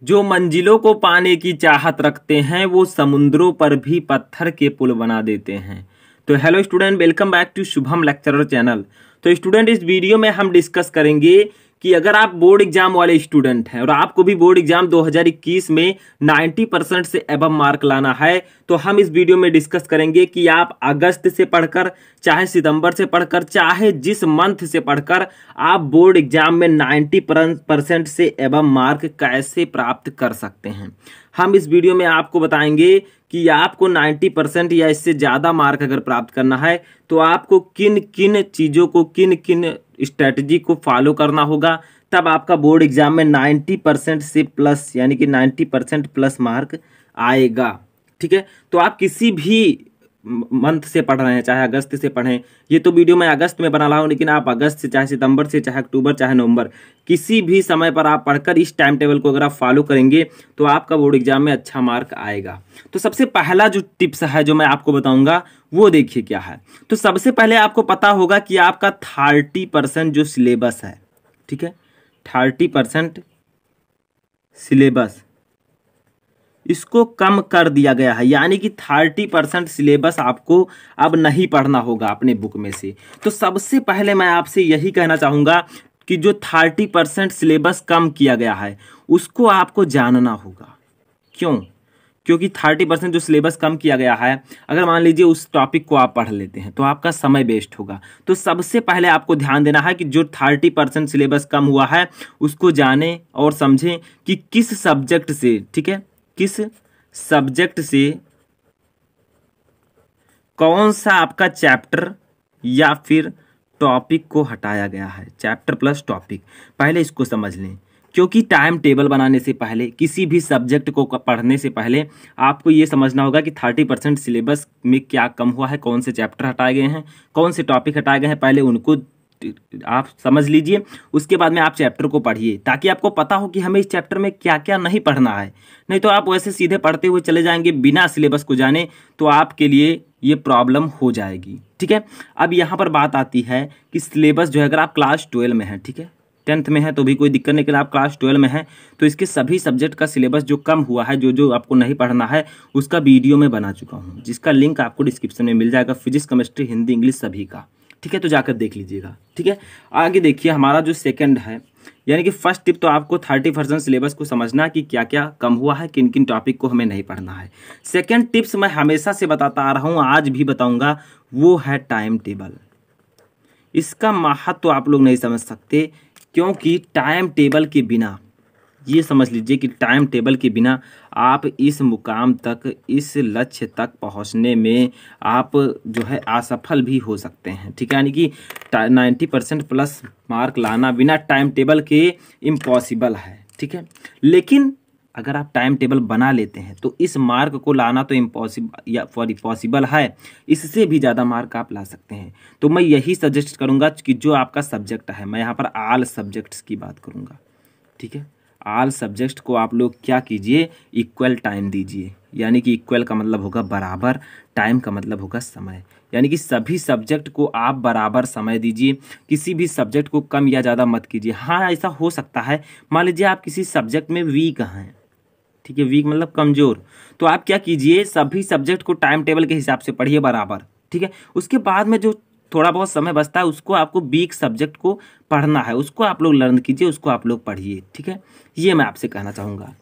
जो मंजिलों को पाने की चाहत रखते हैं वो समुद्रों पर भी पत्थर के पुल बना देते हैं। तो hello student, welcome back to Shubham lecturer channel. तो स्टूडेंट, इस वीडियो में हम डिस्कस करेंगे कि अगर आप बोर्ड एग्जाम वाले स्टूडेंट हैं और आपको भी बोर्ड एग्जाम 2021 में 90% से एबव मार्क लाना है, तो हम इस वीडियो में डिस्कस करेंगे कि आप अगस्त से पढ़कर, चाहे सितंबर से पढ़कर, चाहे जिस मंथ से पढ़कर आप बोर्ड एग्जाम में 90% से एबव मार्क कैसे प्राप्त कर सकते हैं। हम इस वीडियो में आपको बताएंगे कि आपको 90% या इससे ज़्यादा मार्क अगर प्राप्त करना है तो आपको किन किन चीज़ों को, किन किन स्ट्रेटजी को फॉलो करना होगा, तब आपका बोर्ड एग्जाम में 90% से प्लस यानी कि 90% प्लस मार्क आएगा। ठीक है, तो आप किसी भी मंथ से पढ़ रहे हैं, चाहे अगस्त से पढ़ें, ये तो वीडियो मैं अगस्त में बना रहा हूँ, लेकिन आप अगस्त से, चाहे सितंबर से, चाहे अक्टूबर, चाहे नवंबर, किसी भी समय पर आप पढ़कर इस टाइम टेबल को अगर आप फॉलो करेंगे तो आपका बोर्ड एग्जाम में अच्छा मार्क आएगा। तो सबसे पहला जो टिप्स है जो मैं आपको बताऊंगा वो देखिए क्या है। तो सबसे पहले आपको पता होगा कि आपका 30% जो सिलेबस है, ठीक है, 30% सिलेबस इसको कम कर दिया गया है, यानी कि 30% सिलेबस आपको अब नहीं पढ़ना होगा अपने बुक में से। तो सबसे पहले मैं आपसे यही कहना चाहूँगा कि जो 30% सिलेबस कम किया गया है उसको आपको जानना होगा। क्यों? क्योंकि 30% जो सिलेबस कम किया गया है, अगर मान लीजिए उस टॉपिक को आप पढ़ लेते हैं तो आपका समय वेस्ट होगा। तो सबसे पहले आपको ध्यान देना है कि जो 30% सिलेबस कम हुआ है उसको जानें और समझें कि किस सब्जेक्ट से, ठीक है, किस सब्जेक्ट से कौन सा आपका चैप्टर या फिर टॉपिक को हटाया गया है। चैप्टर प्लस टॉपिक, पहले इसको समझ लें। क्योंकि टाइम टेबल बनाने से पहले, किसी भी सब्जेक्ट को पढ़ने से पहले आपको ये समझना होगा कि 30% सिलेबस में क्या कम हुआ है, कौन से चैप्टर हटाए गए हैं, कौन से टॉपिक हटाए गए हैं, पहले उनको आप समझ लीजिए। उसके बाद में आप चैप्टर को पढ़िए ताकि आपको पता हो कि हमें इस चैप्टर में क्या क्या नहीं पढ़ना है। नहीं तो आप वैसे सीधे पढ़ते हुए चले जाएंगे बिना सिलेबस को जाने, तो आपके लिए ये प्रॉब्लम हो जाएगी। ठीक है, अब यहाँ पर बात आती है कि सिलेबस जो है, अगर आप क्लास 12 में है, ठीक है, 10th में है तो भी कोई दिक्कत नहीं, आप क्लास 12 में है तो इसके सभी सब्जेक्ट का सिलेबस जो कम हुआ है, जो जो आपको नहीं पढ़ना है, उसका वीडियो में बना चुका हूँ, जिसका लिंक आपको डिस्क्रिप्शन में मिल जाएगा। फिजिक्स, केमिस्ट्री, हिंदी, इंग्लिश सभी का, ठीक है, तो जाकर देख लीजिएगा। ठीक है, आगे देखिए हमारा जो सेकंड है, यानी कि फर्स्ट टिप तो आपको 30% सिलेबस को समझना कि क्या क्या कम हुआ है, किन किन टॉपिक को हमें नहीं पढ़ना है। सेकंड टिप्स मैं हमेशा से बताता आ रहा हूँ, आज भी बताऊंगा, वो है टाइम टेबल। इसका महत्व तो आप लोग नहीं समझ सकते, क्योंकि टाइम टेबल के बिना, ये समझ लीजिए कि टाइम टेबल के बिना आप इस मुकाम तक, इस लक्ष्य तक पहुंचने में आप जो है असफल भी हो सकते हैं। ठीक है, यानी कि 90% प्लस मार्क लाना बिना टाइम टेबल के इम्पॉसिबल है। ठीक है, लेकिन अगर आप टाइम टेबल बना लेते हैं तो इस मार्क को लाना तो इम्पॉसिबल या पॉसिबल है, इससे भी ज़्यादा मार्क आप ला सकते हैं। तो मैं यही सजेस्ट करूँगा कि जो आपका सब्जेक्ट है, मैं यहाँ पर ऑल सब्जेक्ट्स की बात करूँगा। ठीक है, ऑल सब्जेक्ट को आप लोग क्या कीजिए, इक्वल टाइम दीजिए। यानी कि इक्वल का मतलब होगा बराबर, टाइम का मतलब होगा समय, यानी कि सभी सब्जेक्ट को आप बराबर समय दीजिए। किसी भी सब्जेक्ट को कम या ज़्यादा मत कीजिए। हाँ, ऐसा हो सकता है, मान लीजिए आप किसी सब्जेक्ट में वीक हैं, ठीक है, वीक मतलब कमज़ोर, तो आप क्या कीजिए, सभी सब्जेक्ट को टाइम टेबल के हिसाब से पढ़िए बराबर। ठीक है, उसके बाद में जो थोड़ा बहुत समय बचता है उसको आपको वीक सब्जेक्ट को पढ़ना है, उसको आप लोग लर्न कीजिए, उसको आप लोग पढ़िए। ठीक है, ये मैं आपसे कहना चाहूँगा।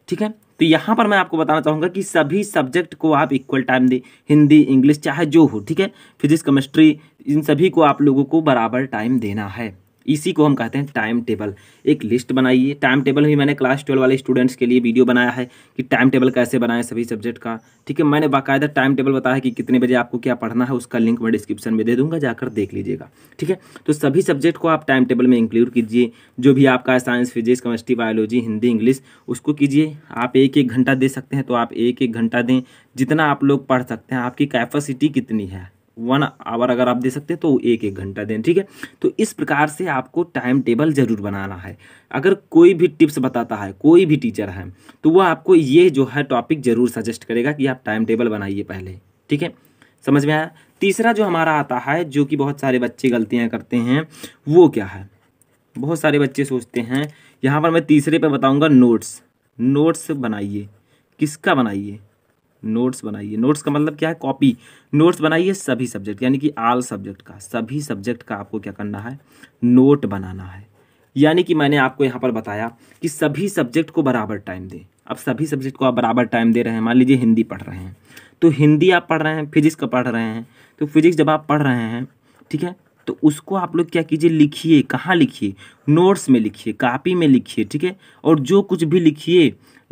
ठीक है, तो यहाँ पर मैं आपको बताना चाहूँगा कि सभी सब्जेक्ट को आप इक्वल टाइम दें, हिंदी, इंग्लिश, चाहे जो हो। ठीक है, फिजिक्स, केमिस्ट्री, इन सभी को आप लोगों को बराबर टाइम देना है। इसी को हम कहते हैं टाइम टेबल। एक लिस्ट बनाइए। टाइम टेबल भी मैंने क्लास 12 वाले स्टूडेंट्स के लिए वीडियो बनाया है कि टाइम टेबल कैसे बनाएं सभी सब्जेक्ट का। ठीक है, मैंने बाकायदा टाइम टेबल बताया है कि कितने बजे आपको क्या पढ़ना है, उसका लिंक मैं डिस्क्रिप्शन में दे दूंगा, जाकर देख लीजिएगा। ठीक है, तो सभी सब्जेक्ट को आप टाइम टेबल में इंक्लूड कीजिए। जो भी आपका science, physics, chemistry, biology, Hindi, English, उसको कीजिए। आप 1-1 घंटा दे सकते हैं तो आप 1-1 घंटा दें, जितना आप लोग पढ़ सकते हैं। आपकी कैपेसिटी कितनी है, 1 आवर अगर आप दे सकते हैं तो 1-1 घंटा दें। ठीक है, तो इस प्रकार से आपको टाइम टेबल जरूर बनाना है। अगर कोई भी टिप्स बताता है, कोई भी टीचर है, तो वह आपको ये जो है टॉपिक जरूर सजेस्ट करेगा कि आप टाइम टेबल बनाइए पहले। ठीक है, समझ में आया। तीसरा जो हमारा आता है, जो कि बहुत सारे बच्चे गलतियाँ करते हैं, वो क्या है, बहुत सारे बच्चे सोचते हैं, यहाँ पर मैं तीसरे पे बताऊँगा नोट्स। नोट्स बनाइए। किसका बनाइए? नोट्स बनाइए। नोट्स का मतलब क्या है? कॉपी। नोट्स बनाइए सभी सब्जेक्ट, यानी कि ऑल सब्जेक्ट का, सभी सब्जेक्ट का आपको क्या करना है? नोट बनाना है। यानी कि मैंने आपको यहाँ पर बताया कि सभी सब्जेक्ट को बराबर टाइम दें। अब सभी सब्जेक्ट को आप बराबर टाइम दे रहे हैं, मान लीजिए हिंदी पढ़ रहे हैं तो हिंदी आप पढ़ रहे हैं, फिजिक्स का पढ़ रहे हैं तो फिजिक्स जब आप पढ़ रहे हैं, ठीक है, तो उसको आप लोग क्या कीजिए? लिखिए। कहाँ लिखिए? नोट्स में लिखिए, कॉपी में लिखिए, ठीक है। और जो कुछ भी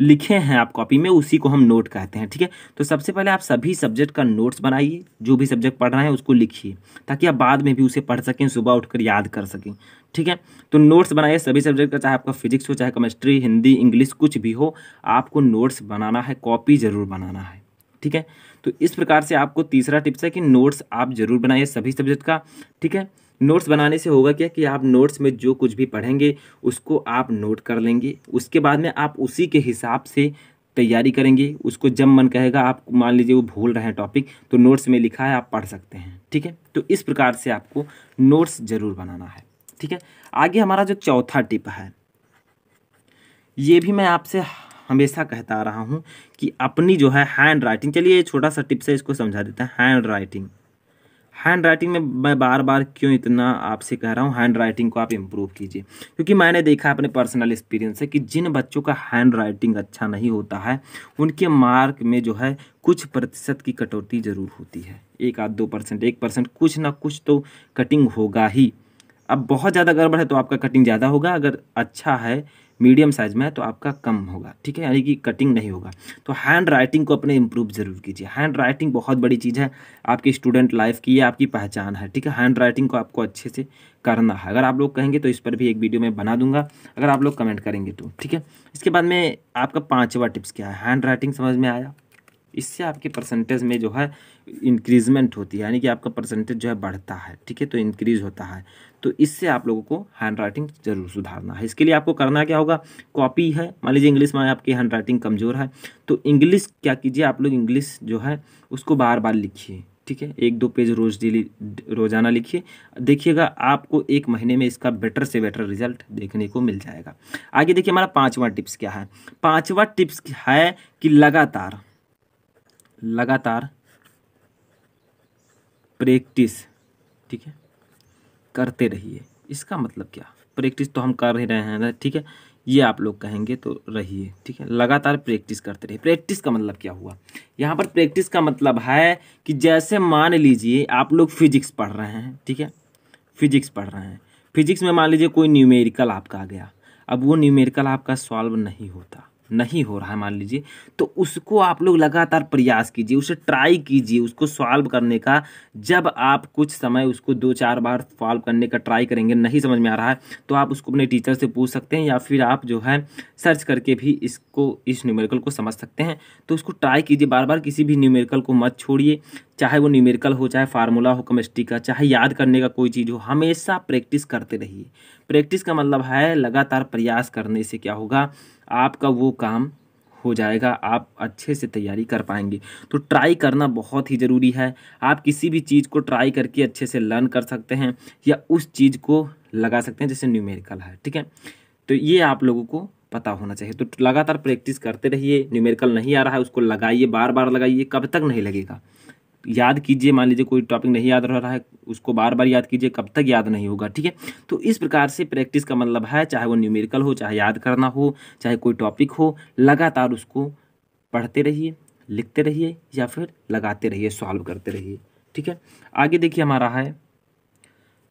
लिखे हैं आप कॉपी में, उसी को हम नोट कहते हैं, ठीक है। तो सबसे पहले आप सभी सब्जेक्ट का नोट्स बनाइए, जो भी सब्जेक्ट पढ़ रहे हैं उसको लिखिए, ताकि आप बाद में भी उसे पढ़ सकें, सुबह उठकर याद कर सकें, ठीक है। तो नोट्स बनाइए सभी सब्जेक्ट का, चाहे आपका फिजिक्स हो, चाहे केमिस्ट्री, हिंदी, इंग्लिश, कुछ भी हो, आपको नोट्स बनाना है, कॉपी जरूर बनाना है, ठीक है। तो इस प्रकार से आपको तीसरा टिप्स है कि नोट्स आप जरूर बनाइए सभी सब्जेक्ट का, ठीक है। नोट्स बनाने से होगा क्या कि आप नोट्स में जो कुछ भी पढ़ेंगे उसको आप नोट कर लेंगे, उसके बाद में आप उसी के हिसाब से तैयारी करेंगे। उसको जब मन कहेगा, आप मान लीजिए वो भूल रहे हैं टॉपिक, तो नोट्स में लिखा है आप पढ़ सकते हैं, ठीक है। तो इस प्रकार से आपको नोट्स जरूर बनाना है, ठीक है। आगे हमारा जो चौथा टिप है, ये भी मैं आपसे हमेशा कहता आ रहा हूँ कि अपनी जो है हैंड राइटिंग, चलिए ये छोटा सा टिप्स है, इसको समझा देते हैं। हैंड राइटिंग, हैंड राइटिंग में मैं बार बार क्यों इतना आपसे कह रहा हूँ, हैंड राइटिंग को आप इम्प्रूव कीजिए, क्योंकि मैंने देखा अपने पर्सनल एक्सपीरियंस है कि जिन बच्चों का हैंड राइटिंग अच्छा नहीं होता है, उनके मार्क में जो है कुछ प्रतिशत की कटौती जरूर होती है। 1-2%, 1%, कुछ ना कुछ तो कटिंग होगा ही। अब बहुत ज़्यादा गड़बड़ है तो आपका कटिंग ज़्यादा होगा, अगर अच्छा है मीडियम साइज में है तो आपका कम होगा, ठीक है, यानी कि कटिंग नहीं होगा। तो हैंड राइटिंग को अपने इम्प्रूव जरूर कीजिए। हैंड राइटिंग बहुत बड़ी चीज़ है आपकी स्टूडेंट लाइफ की, ये आपकी पहचान है, ठीक है। हैंड राइटिंग को आपको अच्छे से करना है। अगर आप लोग कहेंगे तो इस पर भी एक वीडियो मैं बना दूंगा, अगर आप लोग कमेंट करेंगे तो, ठीक है। इसके बाद में आपका पाँचवा टिप्स क्या है? हैंड राइटिंग समझ में आया? इससे आपके परसेंटेज में जो है इंक्रीजमेंट होती है, यानी कि आपका परसेंटेज जो है बढ़ता है, ठीक है, तो इंक्रीज होता है। तो इससे आप लोगों को हैंड राइटिंग जरूर सुधारना है। इसके लिए आपको करना क्या होगा? कॉपी है, मान लीजिए इंग्लिश में आपकी हैंड राइटिंग कमज़ोर है तो इंग्लिश क्या कीजिए, आप लोग इंग्लिश जो है उसको बार बार लिखिए, ठीक है। 1-2 पेज रोजाना लिखिए, देखिएगा आपको 1 महीने में इसका बेटर से बेटर रिजल्ट देखने को मिल जाएगा। आगे देखिए हमारा पाँचवा टिप्स क्या है? पाँचवा टिप्स है कि लगातार प्रैक्टिस, ठीक है, करते रहिए। इसका मतलब क्या? प्रैक्टिस तो हम कर ही रहे हैं, ठीक है, ये आप लोग कहेंगे तो रहिए, ठीक है। लगातार प्रैक्टिस करते रहिए। प्रैक्टिस का मतलब क्या हुआ? यहाँ पर प्रैक्टिस का मतलब है कि जैसे मान लीजिए आप लोग फिजिक्स पढ़ रहे हैं, ठीक है, फिजिक्स पढ़ रहे हैं, फिजिक्स में मान लीजिए कोई न्यूमेरिकल आपका आ गया, अब वो न्यूमेरिकल आपका सॉल्व नहीं हो रहा है मान लीजिए, तो उसको आप लोग लगातार प्रयास कीजिए, उसे ट्राई कीजिए उसको सॉल्व करने का। जब आप कुछ समय उसको 2-4 बार सॉल्व करने का ट्राई करेंगे, नहीं समझ में आ रहा है तो आप उसको अपने टीचर से पूछ सकते हैं, या फिर आप जो है सर्च करके भी इस न्यूमेरिकल को समझ सकते हैं। तो उसको ट्राई कीजिए बार बार, किसी भी न्यूमेरिकल को मत छोड़िए, चाहे वो न्यूमेरिकल हो, चाहे फार्मूला हो केमिस्ट्री का, चाहे याद करने का कोई चीज़ हो, हमेशा प्रैक्टिस करते रहिए। प्रैक्टिस का मतलब है लगातार प्रयास करने से क्या होगा, आपका वो काम हो जाएगा, आप अच्छे से तैयारी कर पाएंगे। तो ट्राई करना बहुत ही ज़रूरी है। आप किसी भी चीज़ को ट्राई करके अच्छे से लर्न कर सकते हैं, या उस चीज़ को लगा सकते हैं, जैसे न्यूमेरिकल है, ठीक है। तो ये आप लोगों को पता होना चाहिए। तो लगातार प्रैक्टिस करते रहिए। न्यूमेरिकल नहीं आ रहा है उसको लगाइए, बार बार लगाइए, कब तक नहीं लगेगा? याद कीजिए, मान लीजिए कोई टॉपिक नहीं याद रह रहा है, उसको बार बार याद कीजिए, कब तक याद नहीं होगा, ठीक है। तो इस प्रकार से प्रैक्टिस का मतलब है, चाहे वो न्यूमेरिकल हो, चाहे याद करना हो, चाहे कोई टॉपिक हो, लगातार उसको पढ़ते रहिए, लिखते रहिए, या फिर लगाते रहिए, सॉल्व करते रहिए, ठीक है। आगे देखिए हमारा है,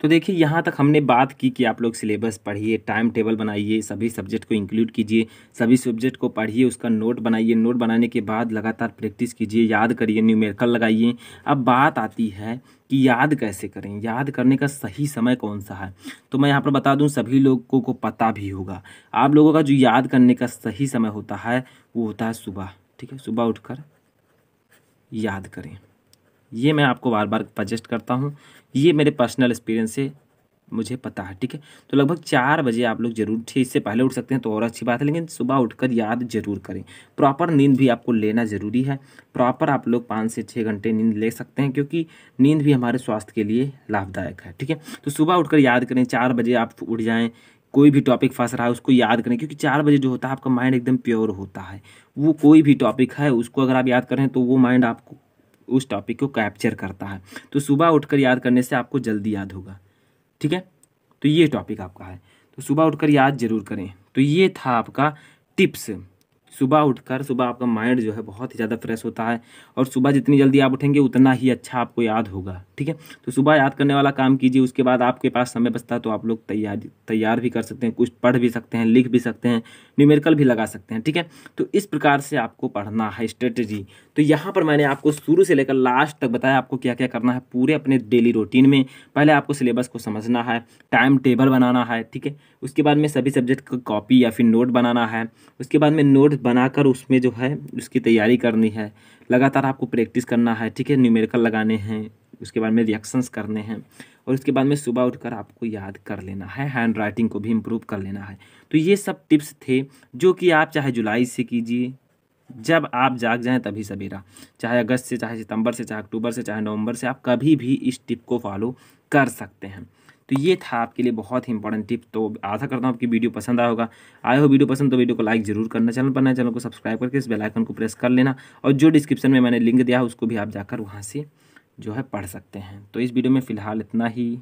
तो देखिए यहाँ तक हमने बात की कि आप लोग सिलेबस पढ़िए, टाइम टेबल बनाइए, सभी सब्जेक्ट को इंक्लूड कीजिए, सभी सब्जेक्ट को पढ़िए, उसका नोट बनाइए, नोट बनाने के बाद लगातार प्रैक्टिस कीजिए, याद करिए, न्यूमेरिकल लगाइए। अब बात आती है कि याद कैसे करें, याद करने का सही समय कौन सा है? तो मैं यहाँ पर बता दूँ, सभी लोगों को पता भी होगा, आप लोगों का जो याद करने का सही समय होता है वो होता है सुबह, ठीक है। सुबह उठकर याद करें, ये मैं आपको बार बार सजेस्ट करता हूँ, ये मेरे पर्सनल एक्सपीरियंस से मुझे पता है, ठीक है। तो लगभग 4 बजे आप लोग जरूर उठिए, इससे पहले उठ सकते हैं तो और अच्छी बात है, लेकिन सुबह उठकर याद जरूर करें। प्रॉपर नींद भी आपको लेना ज़रूरी है। प्रॉपर आप लोग 5 से 6 घंटे नींद ले सकते हैं, क्योंकि नींद भी हमारे स्वास्थ्य के लिए लाभदायक है, ठीक है। तो सुबह उठकर याद करें, 4 बजे आप उठ जाएँ, कोई भी टॉपिक फंस रहा है उसको याद करें, क्योंकि 4 बजे जो होता है आपका माइंड एकदम प्योर होता है। वो कोई भी टॉपिक है उसको अगर आप याद करें तो वो माइंड आपको उस टॉपिक को कैप्चर करता है। तो सुबह उठकर याद करने से आपको जल्दी याद होगा। ठीक है, तो ये टॉपिक आपका है, तो सुबह उठकर याद जरूर करें। तो ये था आपका टिप्स। सुबह आपका माइंड जो है बहुत ही ज़्यादा फ्रेश होता है, और सुबह जितनी जल्दी आप उठेंगे उतना ही अच्छा आपको याद होगा। ठीक है, तो सुबह याद करने वाला काम कीजिए। उसके बाद आपके पास समय बचता है तो आप लोग तैयार भी कर सकते हैं, कुछ पढ़ भी सकते हैं, लिख भी सकते हैं, न्यूमेरिकल भी लगा सकते हैं। ठीक है, तो इस प्रकार से आपको पढ़ना है स्ट्रेटजी। तो यहाँ पर मैंने आपको शुरू से लेकर लास्ट तक बताया आपको क्या क्या करना है पूरे अपने डेली रूटीन में। पहले आपको सिलेबस को समझना है, टाइम टेबल बनाना है। ठीक है, उसके बाद में सभी सब्जेक्ट का कॉपी या फिर नोट बनाना है। उसके बाद में नोट बनाकर उसमें जो है उसकी तैयारी करनी है, लगातार आपको प्रैक्टिस करना है। ठीक है, न्यूमेरिकल लगाने हैं, उसके बाद में रिएक्शंस करने हैं, और उसके बाद में सुबह उठकर आपको याद कर लेना है, हैंड राइटिंग को भी इम्प्रूव कर लेना है। तो ये सब टिप्स थे जो कि आप चाहे जुलाई से कीजिए, जब आप जाग जाएं तभी सवेरा, चाहे अगस्त से, चाहे सितंबर से, चाहे अक्टूबर से, चाहे नवंबर से, आप कभी भी इस टिप को फॉलो कर सकते हैं। तो ये था आपके लिए बहुत ही इंपॉर्टेंट टिप। तो आशा करता हूँ आपकी वीडियो पसंद आया होगा। आए हो वीडियो पसंद तो वीडियो को लाइक जरूर करना, चैनल पर नए चैनल को सब्सक्राइब करके इस बेल आइकन को प्रेस कर लेना, और जो डिस्क्रिप्शन में मैंने लिंक दिया है उसको भी आप जाकर वहाँ से जो है पढ़ सकते हैं। तो इस वीडियो में फ़िलहाल इतना ही।